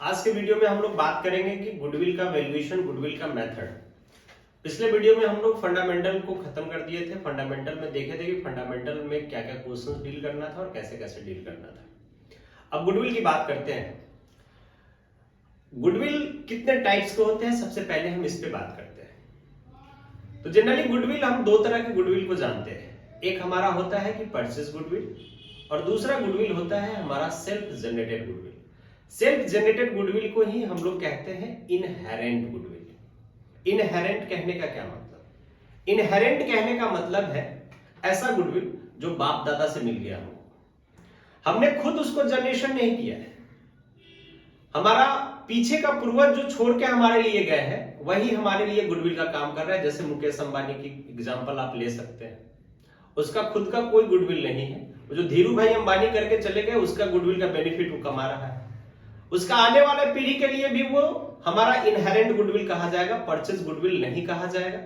आज के वीडियो में हम लोग बात करेंगे कि गुडविल का वैल्यूएशन, गुडविल का मेथड। पिछले वीडियो में हम लोग फंडामेंटल को खत्म कर दिए थे। फंडामेंटल में देखे थे कि फंडामेंटल में क्या क्या क्वेश्चंस डील करना था और कैसे कैसे डील करना था। अब गुडविल की बात करते हैं। गुडविल कितने टाइप्स के होते हैं, सबसे पहले हम इस पे बात करते हैं। तो जनरली गुडविल, हम दो तरह के गुडविल को जानते हैं। एक हमारा होता है कि परचेज गुडविल और दूसरा गुडविल होता है हमारा self generated goodwill. Self generated goodwill को ही हम लोग कहते हैं इनहेरेंट गुडविल। इनहेरेंट कहने का क्या मतलब? इनहेरेंट कहने का मतलब है ऐसा गुडविल जो बाप दादा से मिल गया हो, हमने खुद उसको जनरेशन नहीं किया है, हमारा पीछे का पूर्वज जो छोड़ के हमारे लिए गए हैं वही हमारे लिए गुडविल का काम कर रहा है। जैसे मुकेश अंबानी की एग्जांपल आप ले सकते हैं, उसका खुद का कोई गुडविल नहीं है, जो धीरू भाई अंबानी करके चले गए उसका गुडविल का बेनिफिट वो कमा रहा है। उसका आने वाले पीढ़ी के लिए भी वो हमारा इनहेरेंट गुडविल कहा जाएगा, परचेज गुडविल नहीं कहा जाएगा।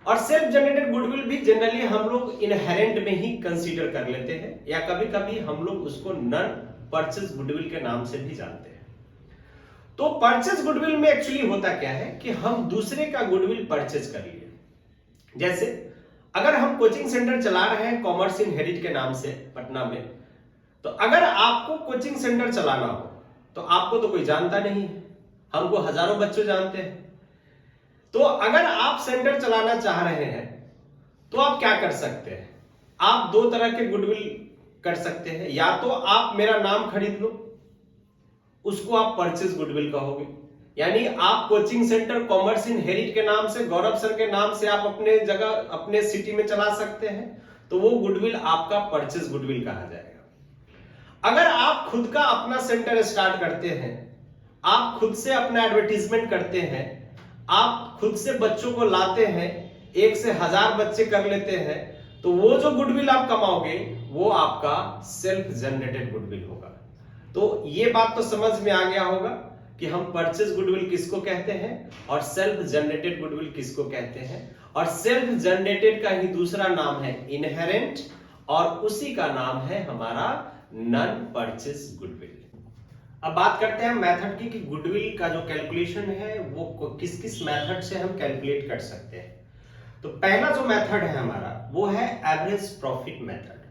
और सेल्फ जनरेटेड गुडविल भी जनरली हम लोग इनहेरेंट में ही कंसीडर कर लेते हैं, या कभी कभी हम लोग उसको नॉन परचेज गुडविल के नाम से भी जानते हैं। तो परचेज गुडविल में एक्चुअली होता क्या है कि हम दूसरे का गुडविल परचेज कर लिए। जैसे अगर हम कोचिंग सेंटर चला रहे हैं कॉमर्स इन हेरिट के नाम से पटना में, तो अगर आपको कोचिंग सेंटर चलाना हो तो आपको तो कोई जानता नहीं है, हमको हजारों बच्चे जानते हैं। तो अगर आप सेंटर चलाना चाह रहे हैं तो आप क्या कर सकते हैं? आप दो तरह के गुडविल कर सकते हैं। या तो आप मेरा नाम खरीद लो, उसको आप परचेज गुडविल कहोगे, यानी आप कोचिंग सेंटर कॉमर्स इन हेरिट के नाम से, गौरव सर के नाम से आप अपने जगह अपने सिटी में चला सकते हैं, तो वो गुडविल आपका परचेज गुडविल कहा जाएगा। अगर आप खुद का अपना सेंटर स्टार्ट करते हैं, आप खुद से अपना एडवर्टीजमेंट करते हैं, आप खुद से बच्चों को लाते हैं, 1 से 1000 बच्चे कर लेते हैं, तो वो जो गुडविल आप कमाओगे वो आपका सेल्फ जनरेटेड गुडविल होगा। तो ये बात तो समझ में आ गया होगा कि हम परचेज गुडविल किसको कहते हैं और सेल्फ जनरेटेड गुडविल किसको कहते हैं। और सेल्फ जनरेटेड का ही दूसरा नाम है इनहेरेंट और उसी का नाम है हमारा नॉन परचेज गुडविल। अब बात करते हैं मेथड की कि गुडविल का जो कैलकुलेशन है वो किस किस मेथड से हम कैलकुलेट कर सकते हैं। तो पहला जो मेथड है हमारा वो है एवरेज प्रॉफिट मेथड।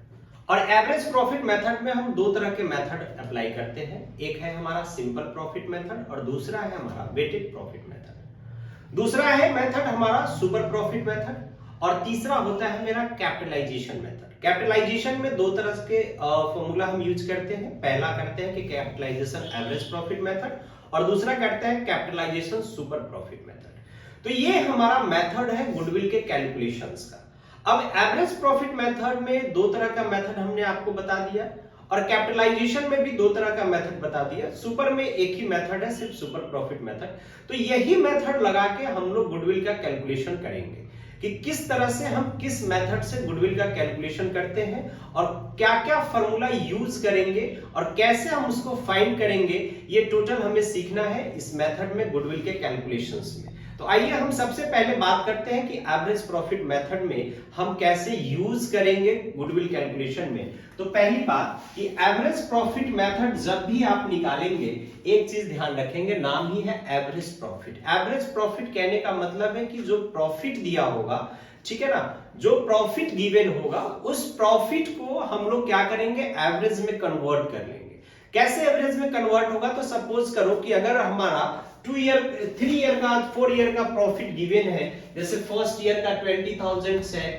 और एवरेज प्रॉफिट मेथड में हम दो तरह के मेथड अप्लाई करते हैं। एक है हमारा सिंपल प्रॉफिट मेथड और दूसरा है हमारा वेटेड प्रॉफिट मेथड। दूसरा है मेथड हमारा सुपर प्रॉफिट मेथड और तीसरा होता है मेरा कैपिटलाइजेशन मेथड। कैपिटलाइजेशन में दो तरह के फॉर्मूला हम यूज करते हैं। पहला करते हैं कि कैपिटलाइजेशन एवरेज प्रॉफिट मेथड और दूसरा करते हैं कैपिटलाइजेशन सुपर प्रॉफिट मेथड। तो ये हमारा मेथड है गुडविल के कैलकुलेशंस का। अब एवरेज प्रॉफिट मेथड में दो तरह का मेथड हमने आपको बता दिया और कैपिटलाइजेशन में भी दो तरह का मेथड बता दिया। सुपर में एक ही मेथड है, सिर्फ सुपर प्रॉफिट मेथड। तो यही मेथड लगा के हम लोग गुडविल का कैलकुलेशन करेंगे कि किस तरह से हम किस मेथड से गुडविल का कैलकुलेशन करते हैं और क्या क्या फॉर्मूला यूज करेंगे और कैसे हम उसको फाइंड करेंगे। ये टोटल हमें सीखना है इस मेथड में, गुडविल के कैलकुलेशंस में। तो आइए हम सबसे पहले बात करते हैं कि एवरेज प्रॉफिट मेथड में हम कैसे यूज करेंगे गुडविल कैलकुलेशन में। तो पहली बात कि एवरेज प्रॉफिट मेथड जब भी आप निकालेंगे एक चीज ध्यान रखेंगे, नाम ही है एवरेज प्रॉफिट। एवरेज प्रॉफिट कहने का मतलब है कि जो प्रॉफिट दिया होगा, ठीक है ना, जो प्रॉफिट गिवन होगा उस प्रॉफिट को हम लोग क्या करेंगे, एवरेज में कन्वर्ट कर लेंगे। कैसे एवरेज में कन्वर्ट होगा? तो सपोज करो कि अगर हमारा 3 ईयर का 4 ईयर का प्रॉफिट गिवन है, जैसे फर्स्ट ईयर का 20,000 है,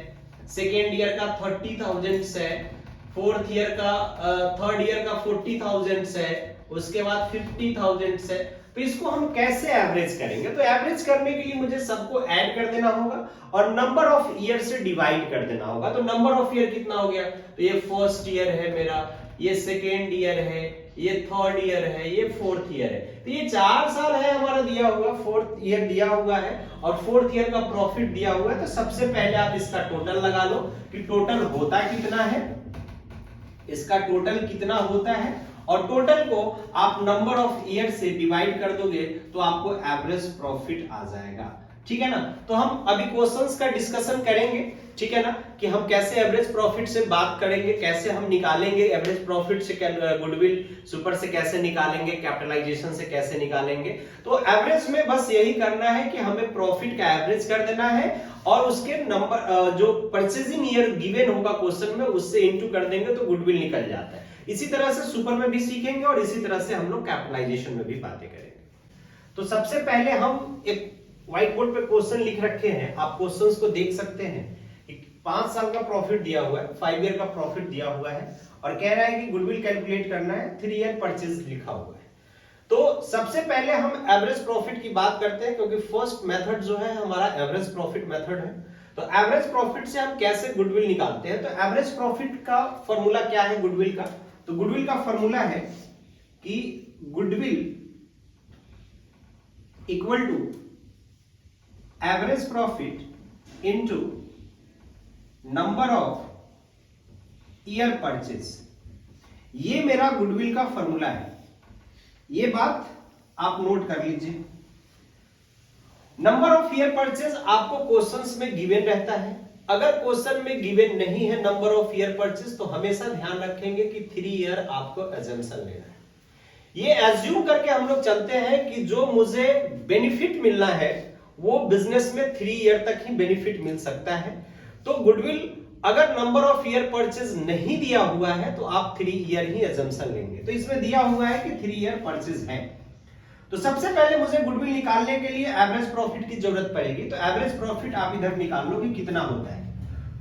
सेकेंड ईयर का 30,000 है, फोर्थ ईयर का थर्ड ईयर का 40,000 है, उसके बाद 50,000 है। तो इसको हम कैसे एवरेज करेंगे? तो एवरेज करने के लिए मुझे सबको ऐड कर देना होगा और नंबर ऑफ ईयर से डिवाइड कर देना होगा। तो नंबर ऑफ ईयर कितना हो गया? तो ये फर्स्ट ईयर है मेरा, ये सेकेंड ईयर है, ये थर्ड ईयर है, ये फोर्थ ईयर है। तो ये 4 साल है हमारा दिया हुआ, फोर्थ ईयर दिया हुआ है और फोर्थ ईयर का प्रॉफिट दिया हुआ है। तो सबसे पहले आप इसका टोटल लगा लो कि टोटल होता कितना है, इसका टोटल कितना होता है और टोटल को आप नंबर ऑफ ईयर से डिवाइड कर दोगे तो आपको एवरेज प्रॉफिट आ जाएगा। ठीक है ना। तो हम अभी क्वेश्चंस का डिस्कशन करेंगे, ठीक है ना, कि हम कैसे एवरेज प्रॉफिट से बात करेंगे, कैसे हम निकालेंगे एवरेज प्रॉफिट से गुडविल सुपर से कैसे निकालेंगे, कैपिटलाइजेशन से कैसे निकालेंगे। तो एवरेज में बस यही करना है कि हमें प्रॉफिट का एवरेज कर देना है और उसके नंबर जो परचेजिंग ईयर गिवन होगा क्वेश्चन में उससे इंटू कर देंगे तो गुडविल निकल जाता है। इसी तरह से सुपर में भी सीखेंगे और इसी तरह से हम लोग कैपिटलाइजेशन में भी बातें करेंगे। तो सबसे पहले हम एक व्हाइट बोर्ड पे क्वेश्चन लिख रखे हैं, आप क्वेश्चंस को देख सकते हैं। 5 साल का प्रॉफिट दिया हुआ है, 5 ईयर का प्रॉफिट दिया हुआ है और कह रहा है कि गुडविल कैलकुलेट करना है, 3 ईयर परचेज लिखा हुआ है। तो सबसे पहले हम एवरेज प्रॉफिट की बात करते हैं क्योंकि फर्स्ट मेथड जो है हमारा एवरेज प्रॉफिट मेथड है। तो एवरेज प्रॉफिट से हम कैसे गुडविल निकालते हैं। तो एवरेज प्रॉफिट का फॉर्मूला क्या है गुडविल का। तो गुडविल का फॉर्मूला है कि goodwill equal to average profit into number of year purchase, ये मेरा गुडविल का फॉर्मूला है। ये बात आप नोट कर लीजिए। नंबर ऑफ ईयर परचेज आपको क्वेश्चंस में गिवन रहता है। अगर क्वेश्चन में गिवन नहीं है नंबर ऑफ ईयर परचेज तो हमेशा ध्यान रखेंगे कि 3 ईयर आपको एजम्पशन लेना है। ये एज्यूम करके हम लोग चलते हैं कि जो मुझे बेनिफिट मिलना है वो बिजनेस में 3 ईयर तक ही बेनिफिट मिल सकता है। तो गुडविल अगर नंबर ऑफ ईयर परचेज नहीं दिया हुआ है तो आप 3 ईयर ही एजम्पशन लेंगे। तो इसमें दिया हुआ है कि 3 ईयर परचेज है। तो सबसे पहले मुझे गुडविल निकालने के लिए एवरेज प्रॉफिट की जरूरत पड़ेगी। तो एवरेज प्रॉफिट आप इधर निकाल लो कि कितना होता है।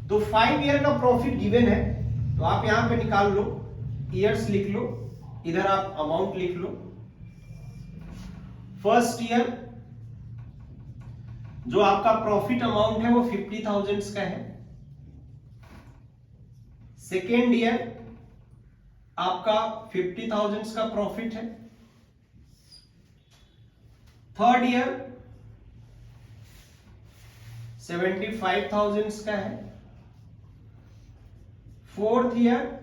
तो 5 ईयर का प्रॉफिट गिवन है तो आप यहां पे निकाल लो, ईयर्स लिख लो, इधर आप अमाउंट लिख लो। फर्स्ट ईयर जो आपका प्रॉफिट अमाउंट है वो 50,000 का है। सेकेंड ईयर आपका 50,000 का प्रॉफिट है। थर्ड ईयर 75,000 का है। फोर्थ ईयर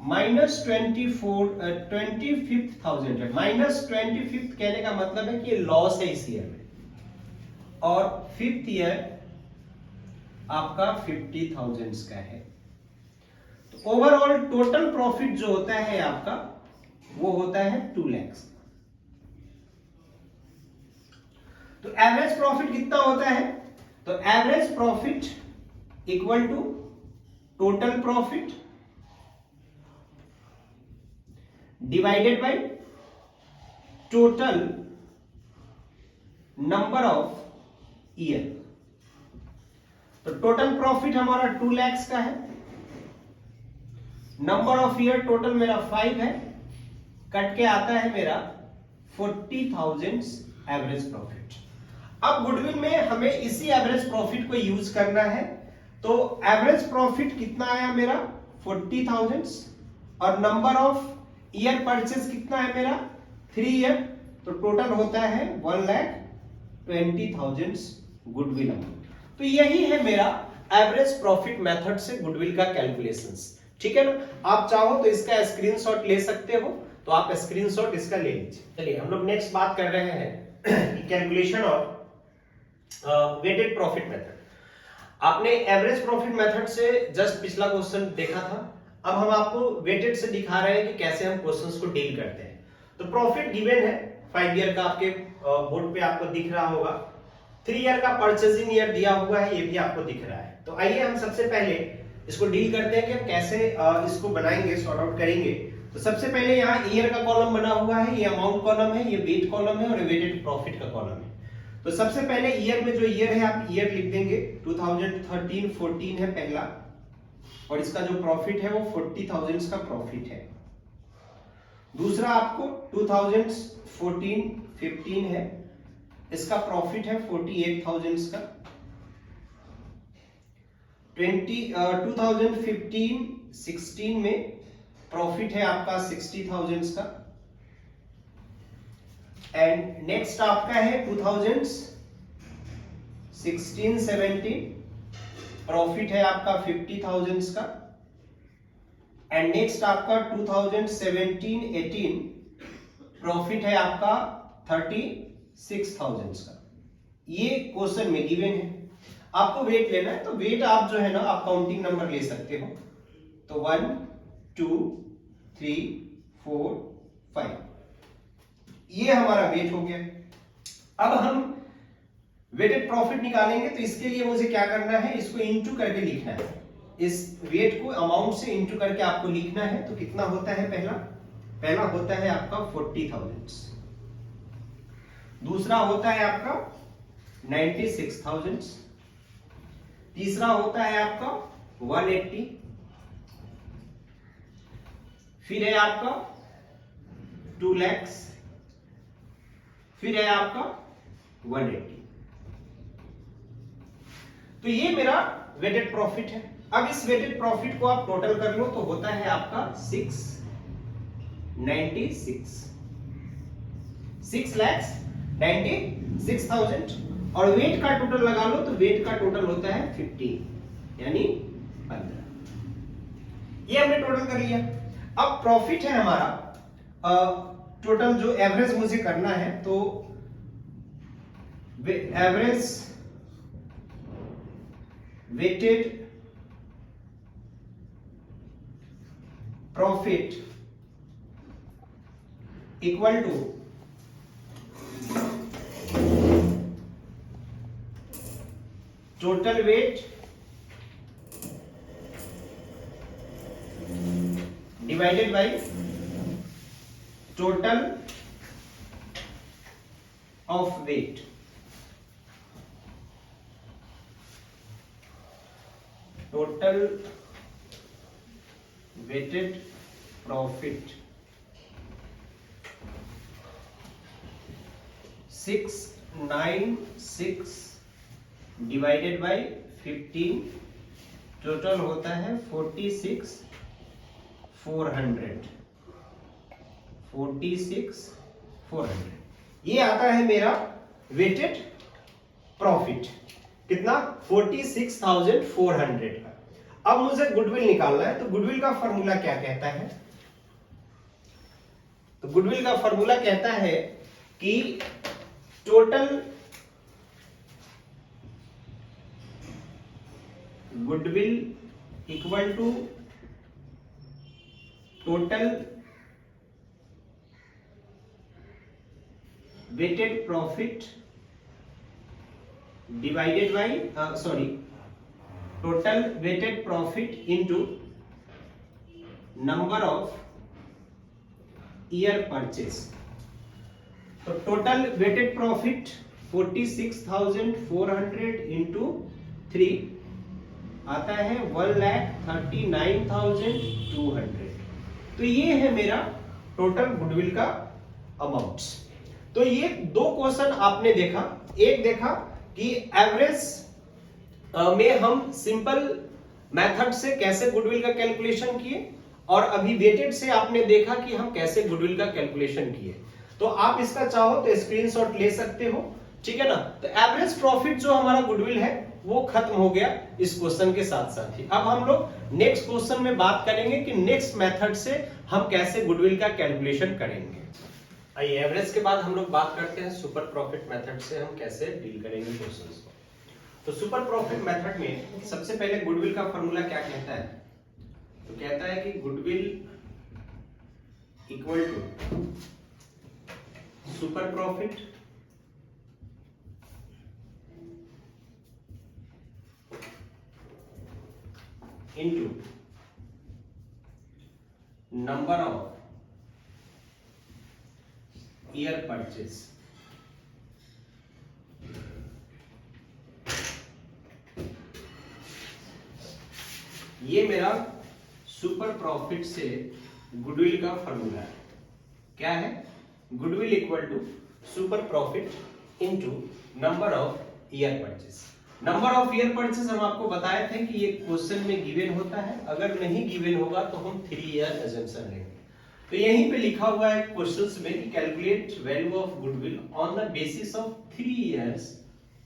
-25,000 है। -25 कहने का मतलब है कि ये लॉस है इस ईयर में। और फिफ्थ ईयर आपका 50,000 का है। तो ओवरऑल टोटल प्रॉफिट जो होता है आपका वो होता है 2 लाख। तो एवरेज प्रॉफिट कितना होता है। तो average profit equal to total profit divided by total number of year. तो टोटल प्रॉफिट हमारा 2 लाख का है। नंबर ऑफ ईयर टोटल मेरा 5 है, कट के आता है मेरा 40,000 एवरेज प्रॉफिट। अब गुडविल में हमें इसी एवरेज प्रॉफिट को यूज करना है। तो एवरेज प्रॉफिट कितना आया मेरा 40,000 और नंबर ऑफ ईयर परचेज कितना है मेरा 3 ईयर। तो टोटल होता है 1,20,000 गुडविल अमाउंट। तो यही है मेरा एवरेज प्रॉफिट मेथड से गुडविल का कैलकुलेशंस, ठीक है ना। आप चाहो तो इसका स्क्रीनशॉट ले सकते हो, तो आप स्क्रीनशॉट इसका ले लीजिए। चलिए हम लोग नेक्स्ट बात कर रहे हैं calculation of weighted profit method. आपने एवरेज प्रॉफिट मेथड से जस्ट पिछला क्वेश्चन देखा था। अब हम आपको वेटेड से दिखा रहे हैं कि कैसे हम क्वेश्चंस को डील करते हैं। तो प्रॉफिट गिवन है 5 ईयर का, आपके बोर्ड पे आपको दिख रहा होगा। 3 ईयर का परचेजिंग ईयर दिया हुआ है, ये भी आपको दिख रहा है। तो आइए हम सबसे पहले इसको डील करते हैं कि हम कैसे इसको बनाएंगे, सॉर्ट आउट करेंगे। तो सबसे पहले यहाँ ईयर का कॉलम बना हुआ है, ये अमाउंट कॉलम है, ये वेट कॉलम है और वेटेड प्रॉफिट का कॉलम है। तो सबसे पहले ईयर में जो ईयर है आप ईयर लिख देंगे। 2013-14 है पहला और इसका जो प्रॉफिट है वो 40,000 का प्रॉफिट है। दूसरा आपको 2014-15 है, इसका प्रॉफिट है 48,000 का। 2015-16 में प्रॉफिट है आपका 60,000 का। एंड नेक्स्ट आपका है 2016-17 प्रॉफिट है आपका 50,000 का। एंड नेक्स्ट आपका 2017-18 प्रॉफिट है आपका 36,000 का। ये क्वेश्चन में गिवन है, आपको वेट लेना है, तो वेट आप जो है ना आप काउंटिंग नंबर ले सकते हो। तो 1 2 3 4 5 ये हमारा वेट हो गया। अब हम वेटेड प्रॉफिट निकालेंगे, तो इसके लिए मुझे क्या करना है, इसको इंटू करके लिखना है। इस वेट को अमाउंट से इंटू करके आपको लिखना है। तो कितना होता है, पहला होता है आपका 40,000, दूसरा होता है आपका 96,000, तीसरा होता है आपका 180, फिर है आपका 2 लाख, फिर है आपका 180। तो ये मेरा वेटेड प्रॉफिट है। अब इस वेटेड प्रॉफिट को आप टोटल कर लो तो होता है आपका 696,000 और वेट का टोटल लगा लो तो वेट का टोटल होता है 15 यानी 15। ये हमने टोटल कर लिया। अब प्रॉफिट है हमारा टोटल जो एवरेज मुझे करना है, तो average weighted profit equal to total weight divided by total of weight. Total weighted profit 696 divided by 15 total होता है 46,400। ये आता है मेरा वेटेड प्रॉफिट, कितना 46,400 का। अब मुझे गुडविल निकालना है, तो गुडविल का फॉर्मूला क्या कहता है, तो गुडविल का फॉर्मूला कहता है कि total goodwill equal to total weighted profit divided by total weighted profit into number of year purchase. तो टोटल वेटेड प्रॉफिट 46,400 इंटू 3 आता है 1,39,200। तो ये है मेरा टोटल गुडविल का अमाउंट। तो ये दो क्वेश्चन आपने देखा, एक देखा कि एवरेज में हम सिंपल मेथड से कैसे गुडविल का कैलकुलेशन किए, और अभी वेटेड से आपने देखा कि हम कैसे गुडविल का कैलकुलेशन किए। तो आप इसका चाहो तो स्क्रीनशॉट ले सकते हो, ठीक है ना। तो एवरेज प्रॉफिट जो हमारा गुडविल है वो खत्म हो गया इस क्वेश्चन के साथ साथ ही। अब हम लोग नेक्स्ट क्वेश्चन में बात करेंगे कि नेक्स्ट मेथड से हम कैसे गुडविल का कैलकुलेशन करेंगे। आइए एवरेज के बाद हम लोग बात करते हैं सुपर प्रॉफिट मेथड से हम कैसे डील करेंगे क्वेश्चंस को। तो सुपर प्रॉफिट मेथड में सबसे पहले गुडविल का फॉर्मूला क्या कहता है, तो कहता है कि goodwill equal to super profit into number of year purchase. ये मेरा सुपर प्रॉफिट से गुडविल का फॉर्मूला है। क्या है, goodwill equal to super profit into number of year purchase. Number of year purchase हम आपको बताए थे कि ये क्वेश्चन में गिवन होता है, अगर नहीं गिवन होगा तो हम 3 ईयर अजम्पशन लेंगे। तो यहीं पे लिखा हुआ है क्वेश्चंस में कि calculate value of goodwill on the basis of 3 years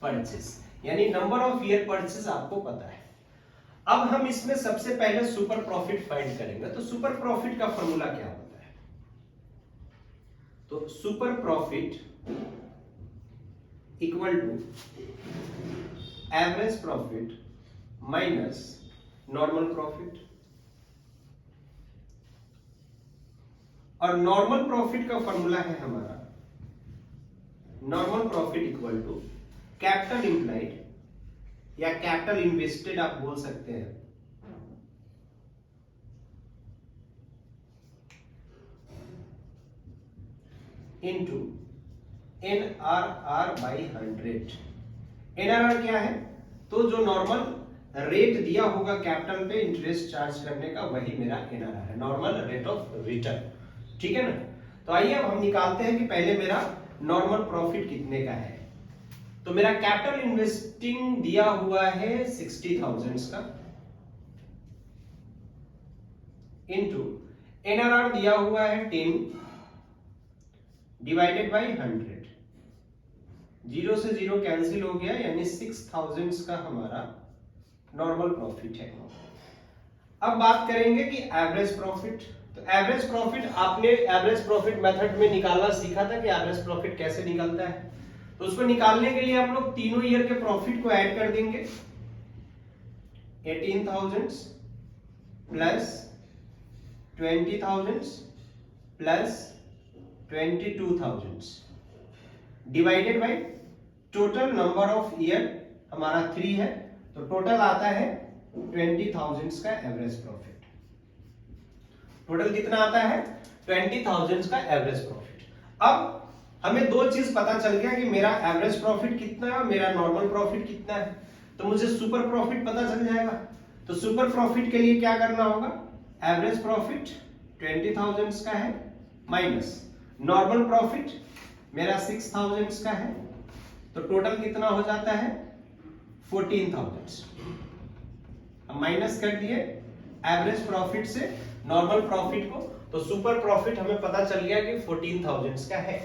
purchase, यानी नंबर ऑफ ईयर परचेस आपको पता है। अब हम इसमें सबसे पहले सुपर प्रॉफिट फाइंड करेंगे। तो सुपर प्रॉफिट का फॉर्मूला क्या होता है, तो super profit equal to average profit minus normal profit. और नॉर्मल प्रॉफिट का फॉर्मूला है हमारा, normal profit equal to capital employed या कैपिटल इन्वेस्टेड आप बोल सकते हैं, इनटू NRR बाई 100। NRR क्या है? तो जो नॉर्मल रेट दिया होगा कैपिटल पे इंटरेस्ट चार्ज करने का, वही मेरा NRR है, नॉर्मल रेट ऑफ रिटर्न। ठीक है ना? तो आइए अब हम निकालते हैं कि पहले मेरा नॉर्मल प्रॉफिट कितने का है। तो मेरा कैपिटल इन्वेस्टिंग दिया हुआ है 60,000 का, इनटू NRR दिया हुआ है 10 डिवाइडेड बाई 100। 0 से 0 कैंसिल हो गया, यानी 6,000 का हमारा नॉर्मल प्रॉफिट है। अब बात करेंगे कि एवरेज प्रॉफिट। तो एवरेज प्रॉफिट आपने एवरेज प्रॉफिट मेथड में निकालना सीखा था कि एवरेज प्रॉफिट कैसे निकलता है। तो उसको निकालने के लिए हम लोग तीनों ईयर के प्रॉफिट को ऐड कर देंगे। 18,000 plus 20,000 plus 22,000 divided by total number of year हमारा 3 है, तो टोटल आता है 20,000 का एवरेज प्रॉफिट। टोटल कितना आता है? 20,000 का एवरेज प्रॉफिट। अब हमें दो चीज पता चल गया कि मेरा एवरेज प्रॉफिट कितना है और मेरा नॉर्मल प्रॉफिट कितना है। तो मुझे सुपर प्रॉफिट पता चल जाएगा। तो सुपर प्रॉफिट के लिए क्या करना होगा? एवरेज प्रॉफिट 20,000 का है माइनस नॉर्मल प्रॉफिट मेरा 6,000 का है, तो टोटल कितना हो जाता है? 14,000। हम माइनस कर दिए एवरेज प्रॉफिट से नॉर्मल प्रॉफिट को, तो सुपर प्रॉफिट हमें पता चल गया कि 14,000 का है।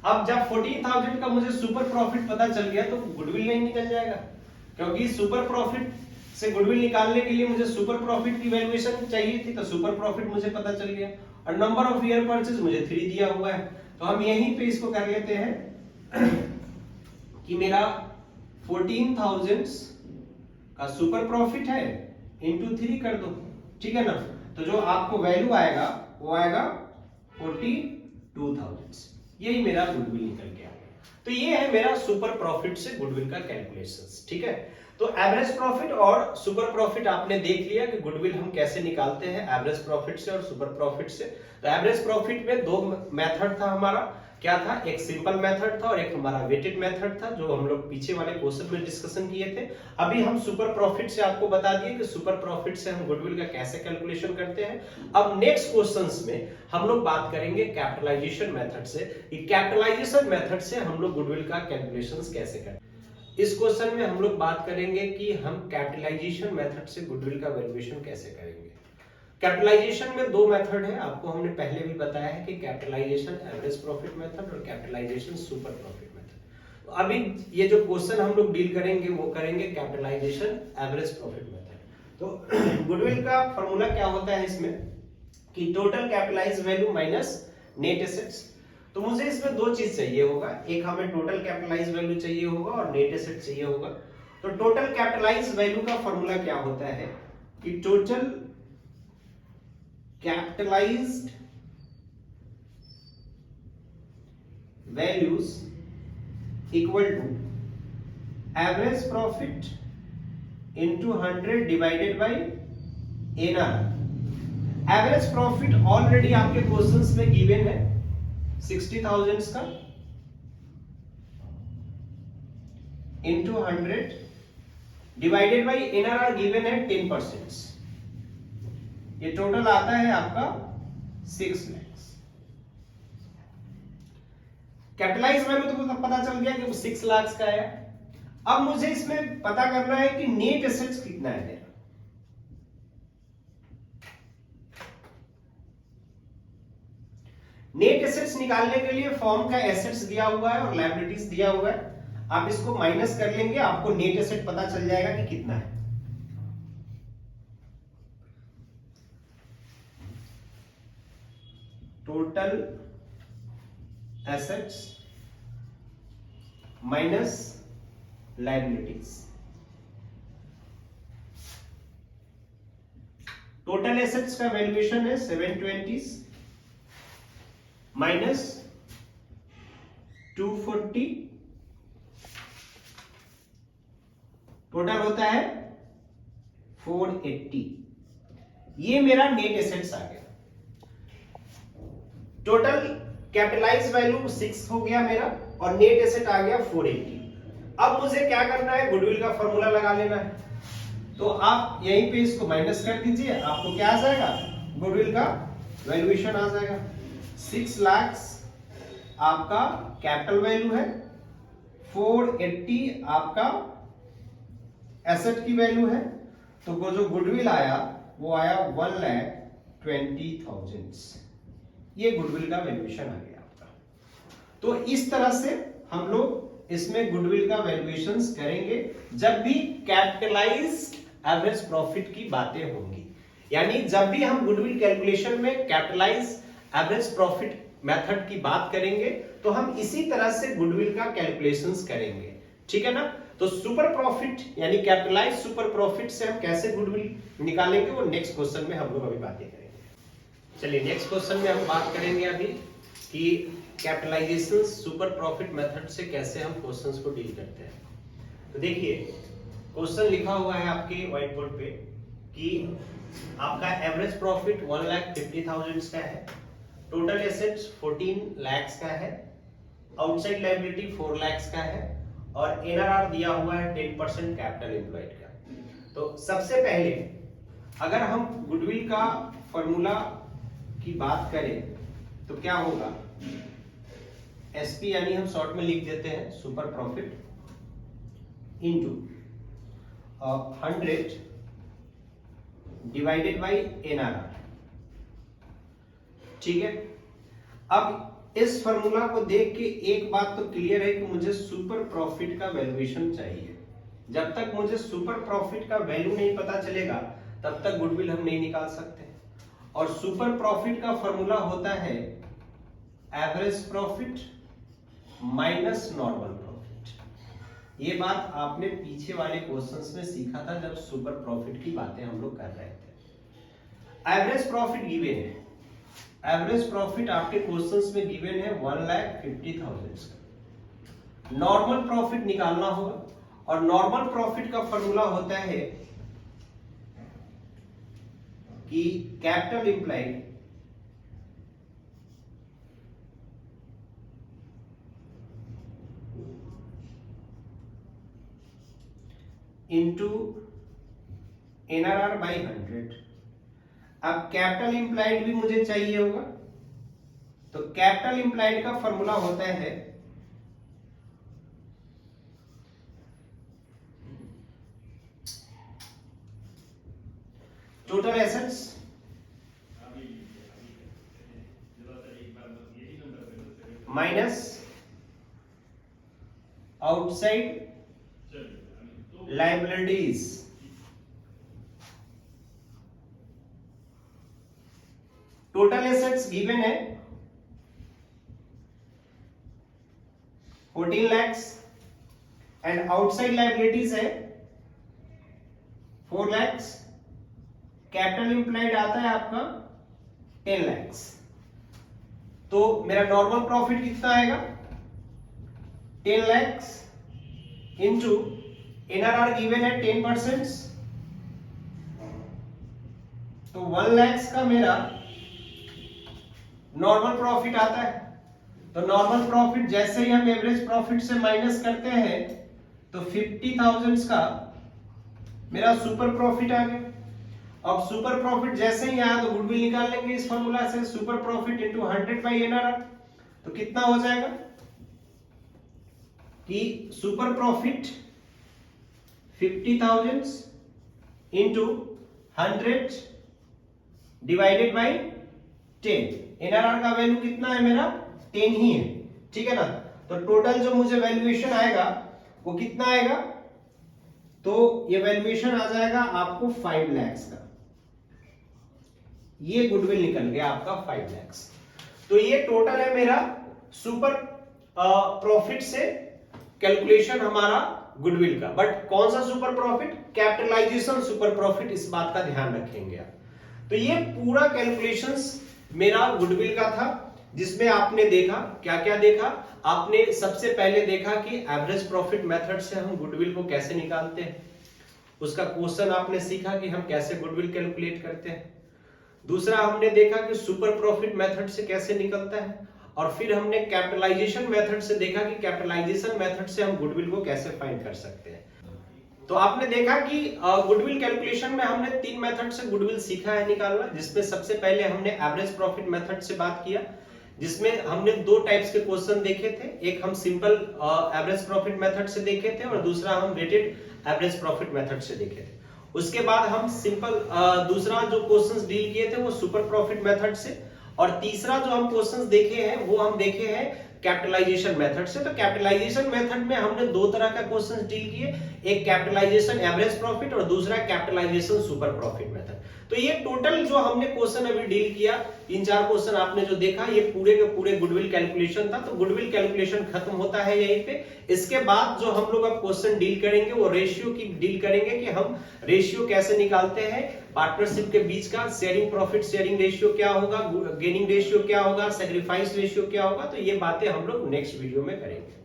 अब जब 14,000 का मुझे सुपर प्रॉफिट पता चल गया तो गुडविल नहीं निकल जाएगा, क्योंकि सुपर प्रॉफिट से गुडविल निकालने के लिए मुझे सुपर प्रॉफिट की वैल्यूएशन चाहिए थी, तो सुपर प्रॉफिट मुझे पता चल गया। और नंबर ऑफ ईयर परचेज मुझे 3 दिया हुआ है, तो हम यहीं पे इसको कर लेते हैं कि मेरा 14,000 का सुपर प्रॉफिट है, इंटू 3 कर दो। ठीक है ना? तो जो आपको वैल्यू आएगा वो आएगा 42,000। यही मेरा गुडविल निकल गया। तो ये है मेरा सुपर प्रॉफिट से गुडविल का कैलकुलेशंस। ठीक है? तो एवरेज प्रॉफिट और सुपर प्रॉफिट आपने देख लिया कि गुडविल हम कैसे निकालते हैं, एवरेज प्रॉफिट से और सुपर प्रॉफिट से। तो एवरेज प्रॉफिट में दो मेथड था हमारा, क्या था? एक सिंपल मेथड था और एक हमारा वेटेड मेथड था, जो हम लोग पीछे वाले क्वेश्चन में डिस्कशन किए थे। अभी हम सुपर प्रॉफिट से आपको बता दिए कि सुपर प्रॉफिट से हम गुडविल का कैसे कैलकुलेशन करते हैं। अब नेक्स्ट क्वेश्चंस में हम लोग बात करेंगे कैपिटलाइजेशन मेथड से, कि कैपिटलाइजेशन मेथड से हम लोग गुडविल का कैलकुलेशंस कैसे करते हैं। इस क्वेश्चन में हम लोग बात करेंगे कि हम कैपिटलाइजेशन मेथड से गुडविल का वैल्यूएशन कैसे करेंगे। कैपिटलाइजेशन में दो मेथड है, आपको हमने पहले भी बताया है कि कैपिटलाइजेशन एवरेज प्रॉफिट मेथड और कैपिटलाइजेशन सुपर प्रॉफिट मेथड। तो अभी ये जो क्वेश्चन हम लोग डील करेंगे वो करेंगे कैपिटलाइजेशन एवरेज प्रॉफिट मेथड। तो गुडविल का फॉर्मूला क्या होता है इसमें कि total capitalise value minus net assets. तो मुझे इसमें दो चीज चाहिए होगा, एक हमें टोटल कैपिटलाइज वैल्यू चाहिए होगा और नेट एसेट चाहिए होगा। तो टोटल कैपिटलाइज वैल्यू का फॉर्मूला क्या होता है कि total capitalised values equal to average profit into 100 divided by NR. Average profit already आपके क्वेश्चंस में गिवन है 60,000 का, into 100 divided by NR given है 10%। ये टोटल आता है आपका 6 लाख। कैपिटलाइज वैल्यू तो पता चल गया कि 6 लाख का है। अब मुझे इसमें पता करना है कि नेट एसेट्स कितना है मेरा। नेट एसेट्स निकालने के लिए फॉर्म का एसेट्स दिया हुआ है और लायबिलिटीज दिया हुआ है, आप इसको माइनस कर लेंगे, आपको नेट एसेट पता चल जाएगा कि कितना है। Total assets minus liabilities. Total assets का वैल्यूएशन है 720 माइनस 240, टोटल होता है 480। ये मेरा नेट एसेट्स आ गया। टोटल कैपिटलाइज वैल्यू 6 हो गया मेरा और नेट एसेट आ गया 480। अब मुझे क्या करना है, गुडविल का फॉर्मूला लगा लेना है। तो आप यहीं पे इसको माइनस कर दीजिए, आपको क्या आ जाएगा, गुडविल का वैल्यूएशन आ जाएगा। 6 लाख आपका कैपिटल वैल्यू है, 480 आपका एसेट की वैल्यू है। तो वो जो गुडविल आया वो आया 1,20,000। ये गुडविल का वैल्यूएशन आ गया आपका। तो इस तरह से हम लोग इसमें गुडविल का वैल्यूएशंस करेंगे जब भी कैपिटलाइज एवरेज प्रॉफिट की बातें होंगी। यानी जब भी हम गुडविल कैलकुलेशन में कैपिटलाइज एवरेज प्रॉफिट मेथड की बात करेंगे तो हम इसी तरह से गुडविल का कैलकुलेशंस करेंगे, ठीक है ना। तो सुपर प्रॉफिट यानी कैपिटलाइज सुपर प्रॉफिट से हम कैसे गुडविल निकालेंगे वो नेक्स्ट क्वेश्चन में हम लोग अभी बातें करेंगे। चलिए नेक्स्ट क्वेश्चन में हम बात करेंगे अभी कि कैपिटलाइजेशन सुपर प्रॉफिट मेथड से कैसे हम क्वेश्चंस को डील करते हैं। तो देखिए क्वेश्चन लिखा हुआ है आपके व्हाइट बोर्ड पे कि आपका एवरेज प्रॉफिट 1,50,000 का है, टोटल एसेट्स 14 लाख का है, आउटसाइड लायबिलिटी 4 लाख का है और एनआरआर दिया हुआ है 10% कैपिटल एम्प्लॉयड का। तो सबसे पहले अगर हम गुडविल का फॉर्मूला की बात करें तो क्या होगा, एसपी यानी हम शॉर्ट में लिख देते हैं super profit into 100 divided bye NRR, ठीक है। अब इस फॉर्मूला को देख के एक बात तो क्लियर है कि मुझे सुपर प्रॉफिट का वैल्यूएशन चाहिए। जब तक मुझे सुपर प्रॉफिट का वैल्यू नहीं पता चलेगा तब तक गुडविल हम नहीं निकाल सकते। और सुपर प्रॉफिट का फॉर्मूला होता है average profit minus normal profit. ये बात आपने पीछे वाले क्वेश्चंस में सीखा था जब सुपर प्रॉफिट की बातें हम लोग कर रहे थे। एवरेज प्रॉफिट गिवन है, एवरेज प्रॉफिट आपके क्वेश्चंस में गिवन है 1,50,000 का। नॉर्मल प्रॉफिट निकालना होगा और नॉर्मल प्रॉफिट का फॉर्मूला होता है कि capital employed into NRR by 100। अब कैपिटल एम्प्लॉयड भी मुझे चाहिए होगा, तो कैपिटल एम्प्लॉयड का फॉर्मूला होता है total assets minus outside liabilities. Total assets given है 14 लाख एंड आउटसाइड लायबिलिटीज है 4 लाख। कैपिटल एम्प्लॉयड आता है आपका 10 लाख। तो मेरा नॉर्मल प्रॉफिट कितना आएगा, 10 लाख इंटू एनआरआर गिवन है 10%, तो 1 लाख का मेरा नॉर्मल प्रॉफिट आता है। तो नॉर्मल प्रॉफिट जैसे ही हम एवरेज प्रॉफिट से माइनस करते हैं तो 50,000 का मेरा सुपर प्रॉफिट आ गया। अब सुपर प्रॉफिट जैसे ही आया तो गुडविल निकाल लेंगे इस फॉर्मूला से, super profit into 100 by NRR. तो कितना हो जाएगा कि super profit 50,000 into 100 divided by 10। NRR का वैल्यू कितना है मेरा 10 ही है, ठीक है ना। तो टोटल जो मुझे वैल्यूएशन आएगा वो कितना आएगा, तो ये वैल्यूएशन आ जाएगा आपको 5 लाख का। ये गुडविल निकल गया आपका 5 लाख। तो ये टोटल है मेरा सुपर प्रॉफिट से कैलकुलेशन हमारा गुडविल का, बट कौन सा super profit? Capitalisation super profit, इस बात का ध्यान रखेंगे आप। तो ये पूरा कैलकुलेशंस मेरा गुडविल का था, जिसमें आपने देखा क्या क्या देखा। आपने सबसे पहले देखा कि एवरेज प्रॉफिट मेथड से हम गुडविल को कैसे निकालते हैं, उसका क्वेश्चन आपने सीखा कि हम कैसे गुडविल कैलकुलेट करते हैं। दूसरा हमने देखा कि सुपर प्रॉफिट मेथड से कैसे निकलता है, और फिर हमने कैपिटलाइजेशन मेथड से देखा कि कैपिटलाइजेशन मेथड से हम गुडविल को कैसे फाइंड कर सकते हैं। तो आपने देखा कि गुडविल कैलकुलेशन में हमने 3 मेथड से गुडविल सीखा है निकालना, जिसमें सबसे पहले हमने एवरेज प्रॉफिट मेथड से बात किया, जिसमें हमने 2 टाइप्स के क्वेश्चन देखे थे। एक हम सिंपल एवरेज प्रॉफिट मेथड से देखे थे और दूसरा हम वेटेड एवरेज प्रॉफिट मेथड से देखे थे। उसके बाद हम सिंपल दूसरा जो क्वेश्चंस डील किए थे वो सुपर प्रॉफिट मेथड से, और तीसरा जो हम क्वेश्चंस देखे हैं वो हम देखे हैं कैपिटलाइजेशन मेथड से। तो कैपिटलाइजेशन मेथड में हमने 2 तरह का क्वेश्चंस डील किए, एक कैपिटलाइजेशन एवरेज प्रॉफिट और दूसरा कैपिटलाइजेशन सुपर प्रॉफिट मेथड। तो ये टोटल जो हमने क्वेश्चन अभी डील किया, 3-4 क्वेश्चन आपने जो देखा, ये पूरे के पूरे गुडविल कैलकुलेशन था। तो गुडविल कैलकुलेशन खत्म होता है यहीं पे। इसके बाद जो हम लोग अब क्वेश्चन डील करेंगे वो रेशियो की डील करेंगे, कि हम रेशियो कैसे निकालते हैं पार्टनरशिप के बीच का। शेयरिंग प्रॉफिट शेयरिंग रेशियो क्या होगा, गेनिंग रेशियो क्या होगा, सैक्रिफाइस रेशियो क्या होगा। तो ये बातें हम लोग नेक्स्ट वीडियो में करेंगे।